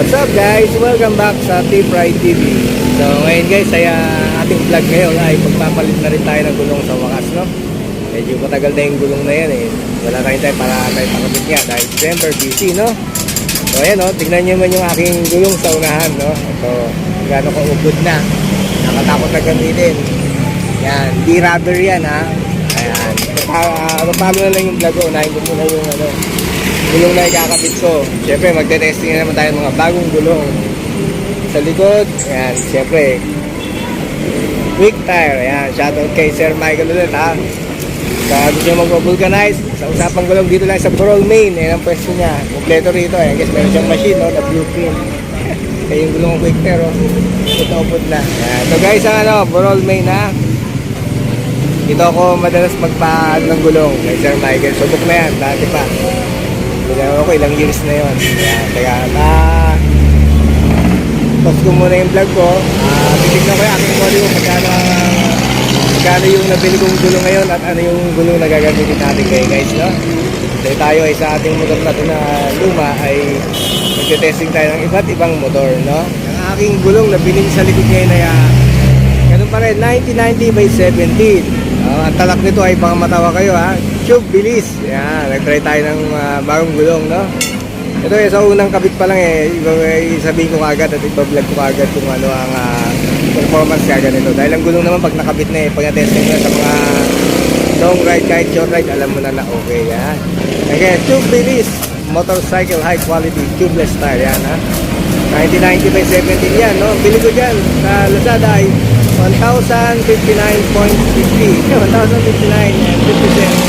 What's up guys? Welcome back sa T-Pride TV. So ngayon guys ay ating vlog ngayon ay pagpapalit na rin tayo ng gulong sa wakas, no? Medyo matagal na yung gulong na yan eh. Wala tayong time para tayo pakabit nga dahil December busy, no? So ayan, no? Tignan nyo man yung aking gulong sa unahan, no? Ito, gano'n ko ubod na. Nakatakot na gamitin. Yan, di rubber yan, ha? Ayan. Paano na lang yung vlog ko? Unahin ko muna yung gulong na ikakabit ko. Siyempre magte-testing na naman tayo mga bagong gulong sa likod. Ayan, siyempre quick tire. Ayan, shoutout kay Sir Michael ulit, ha. So gusto nyo mag-vulcanize sa usapang gulong dito lang sa Burol, Maine. Ayan ang pwesto niya, kompleto rito. Ayan guys, meron siyang machine, no, na blueprint. Kaya yung gulong quick tire, oh, upod na. Ayan, so guys, ang Burol, Maine, ha. Dito ako madalas magpaad ng gulong kay Sir Michael. Subok na yan, dati pa. Ginagawa ko, ilang years na yun. Kaya post ko muna yung vlog ko. Titignan ko yung aking model kung magkano yung nabili kong gulong ngayon at ano yung gulong na gagamitin natin kayo guys, no? Dahil tayo ay sa ating motor natin na luma ay magte-testing tayo ng iba't ibang motor, no? Ang aking gulong na bilhin sa likod ngayon ay ganun pa rin, 90/90 by 17. Ang talak nito ay baka matawa kayo, ha. Tube bilis. Yan, nag-try tayo ng bagong gulong, no. Ito sa unang kabit pa lang sabihin ko agad at iba-vlog ko agad kung ano ang performance kagad nito. Dahil ang gulong naman pag nakabit na pag na-testing mo sa mga long ride, kahit short ride, alam mo na okay, ha. Again, tube bilis, motorcycle high quality tubeless tire, yan, ha. 90/90 by 17 yan, no. Bili ko dyan sa Lazada ay 1,059.50. 1,059 and 50 cents.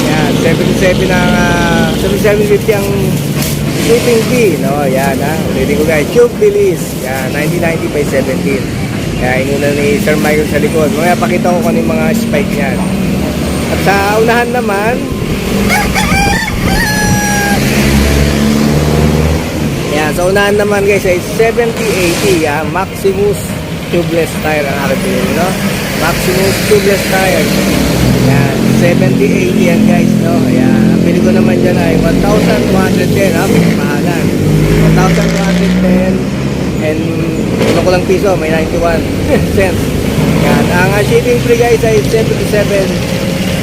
Yan, 77 ang 77.50 ang shipping fee, no? Yan, ha. Ulitin ko guys, tube bilis. Yan, 90/90 by 17. Kaya inuna ni Sir Michael sa likod. Mga pakita ko kung yung mga spike niyan. At sa unahan naman, yan, sa unahan naman guys ay 70/80, Maximus tubeless tire ang aking pinili, no? Maximus tubeless tire. Yan, 70/80 yan guys, no? Ayan, ang pili ko naman dyan ay 1,210, ha? Mahalan. 1,210 and ano ko lang piso, may 91 cents. Yan, ang shipping free guys ay 77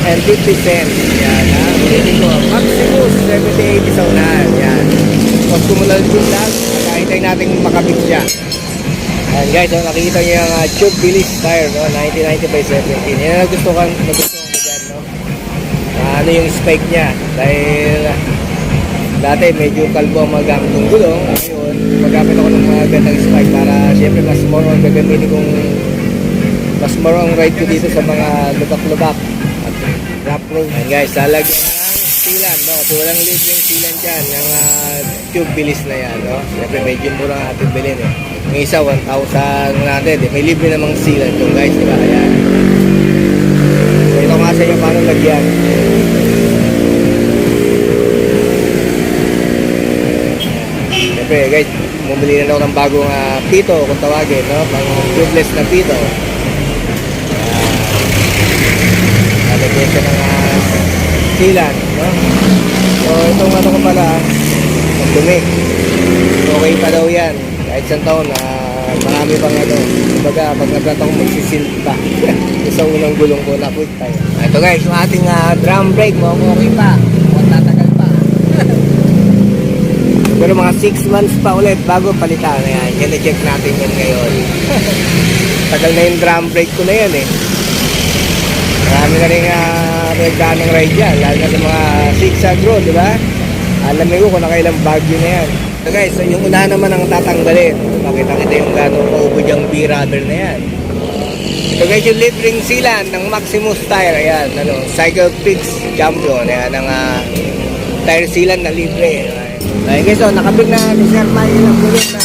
and 50 cents. Yan, ha? Pili ko, Maximus 70/80 sa unahan. Yan. Pag kumulat yung lang, hintayin natin makabit siya. Ayan guys, so nakikita nyo yung tube bilis tire, no? 90/90 by 17. Yan ang nagustuhan ko dyan, no? Ano yung spike niya. Dahil dati medyo kalbo ang magamit ng gulong. Ngayon, magamit ako ng mga gandang spike para syempre mas more on gagamitin kong mas more on ride ko dito sa mga lubak-lubak at rough road. Ayan guys, lalagyan silan, no? So walang lead yung silan dyan, yung tube bilis na yan, no? Siyempre medyo mura ang ating bilhin, eh. Yung isa 1,100, eh. May libre namang silan ito guys, diba? Ayan. So ito nga sa inyo paano lagyan. Siyempre guys, bumili na ako ng bagong pito kung tawagin, no? Pang tubeless na pito. Lalagyan siya ng silan, no? So itong ano ko pala, dumi. Okay pa daw yan kahit isang taon na marami pang kumbaga pag nagkataon ko magsisil pa. Sa unang gulong ko na quick tayo. Ito guys, yung ating drum brake mo okay pa, huwag tatagal pa. Pero mga 6 months pa ulit bago palitan. Ayan, yan check natin yan ngayon. Tagal na yung drum brake ko na yan, eh. Marami na rin nagdaan ng ride yan, lalo na sa mga zigzag road, di ba? Alam ko kung nakailang bagyo na yan. So guys, so yung unahan naman ang tatanggalin. Makita-kita yung gano'ng maubod yung B-rubber na yan. So guys, yung lead ring sealant ng Maximus tire, ayan, Cycle Fix Champion, ayan, ang tire sealant na libre. Ayan guys, so nakabig na ni Sir Michael ang gulong na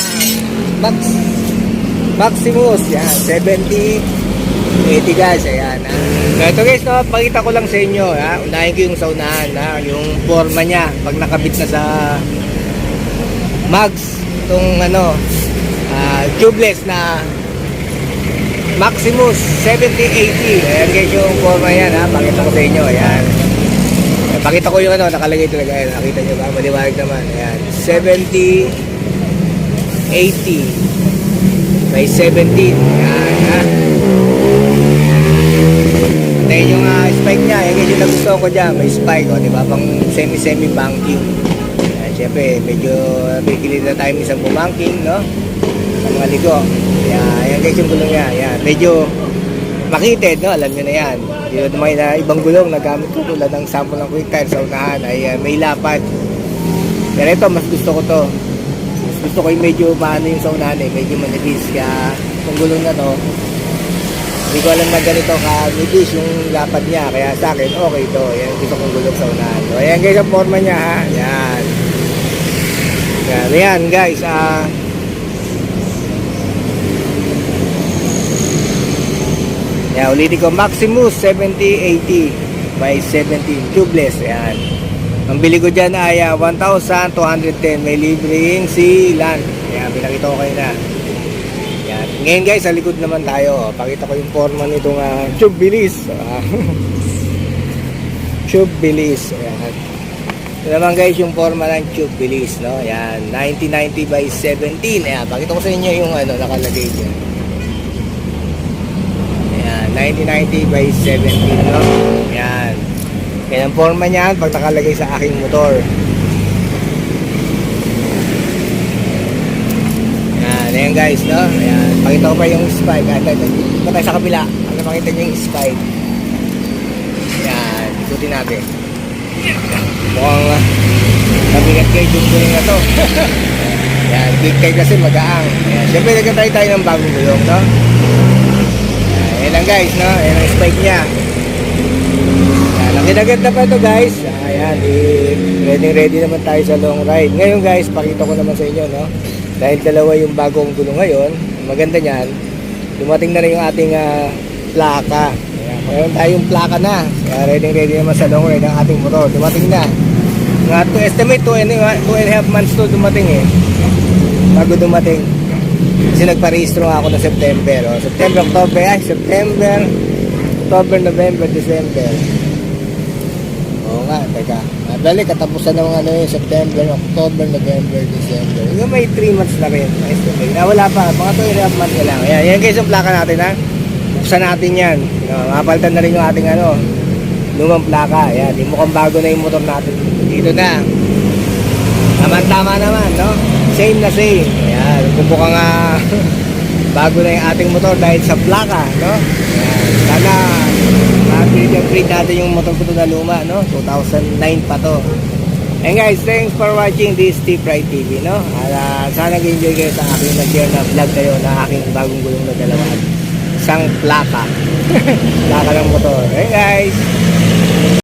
Maximus, yan, 70/80 guys, ayan, ha. So ito guys, no, pakita ko lang sa inyo, ha. Unahin ko yung sa unahan, ha, yung forma niya pag nakabit na sa mags, itong tubeless na Maximus 70/80. Ayan guys yung forma yan, ha. Pakita ko sa inyo, ayan. Pakita ko yung nakalagay talaga, ayan. Nakita nyo ba? Maliwanag naman, ayan. 70/80 by 17. Yan, ha. Antayin yung spike niya. Yan guys yung nagustuhan ko dyan. May spike, o, diba? Pang semi-semi banking. Yan, syempre, medyo bigilid na tayo isang bumanking, no? Sa mga ligo. Yan guys yung gulong niya. Yan, medyo makitid, no? Alam nyo na yan. Dito naman na ibang gulong na gamit ko tulad ng sample ng quick tire sa unahan ay may lapad. Pero ito, mas gusto ko to. Mas gusto ko yung medyo paano yung sa unahan eh. Medyo manipis. Kaya itong gulong na to, hindi ko alam na ganito ka-nipis yung lapad niya. Kaya sa akin, okay to. Yan, gusto kong gulong sa unahan. So, ayan guys ang forma niya ha. Yan. Yan guys. Yan, ulitin ko. Maximus 7080 by 17 tubeless. Yan. Ang bili ko dyan ay 1,210. May libreng sealant. Yan, pinakita ko kayo na. Yan. Ngayon guys, sa likod naman tayo. Pakita ko yung forma nitong tube bilis. Tube bilis. Yan. Ito naman guys yung forma ng tube bilis. No? Yan. 1990 by 17. Yan. Pakita ko sa inyo yung nakalagay dyan. Yan. 1990 by 17. No? Yan. Yan ang forma niyan pag nakalagay sa aking motor. Ayan guys, no? Ayan, pakita ko pa yung spike. Ito tayo sa kabila. Ano makita nyo yung spike? Ayan, ikutin natin. Mukhang mabigat kayo yung gulong na to. Ayan, big kayo kasi magaang. Ayan, syempre nagkatry tayo ng bagong gulong, no? Ayan lang guys, no? Ayan ang spike nya. Ayan, nakinagat na pa ito guys. Ayan, ready naman tayo sa long ride. Ngayon guys, pakita ko naman sa inyo, no? Dahil dalawa yung bagong gulong ngayon, maganda niyan, dumating na rin yung ating plaka. Ayan, mayroon tayong plaka na. Kaya ready naman sa long ride ang ating motor. Dumating na. Nga to estimate 2.5 months to dumating eh. Bago dumating. Kasi nagparehistro nga ako ng September. Oh. September, October, November, December. Oo nga, teka. Dali, katapusan ng September, October, November, December. Yung may 3 months na rin. Wala pa, mga 2.5 months na lang. Yan guys yung plaka natin ha. Buksan natin yan. Mapalitan na rin yung ating lumang plaka. Yan, yung mukhang bago na yung motor natin. Dito na. Tama naman, no? Same na same. Yan, kung mukhang bago na yung ating motor dahil sa plaka, no? Yan, sana upgrade natin yung motor ko na luma, no? 2009 pa to. And guys, thanks for watching this Steve Ride TV, no? Sana nag-enjoy kayo sa aking nag-share na vlog kayo na aking bagong gulong na dalawa. Isang plaka. Plaka ng motor. Hey guys!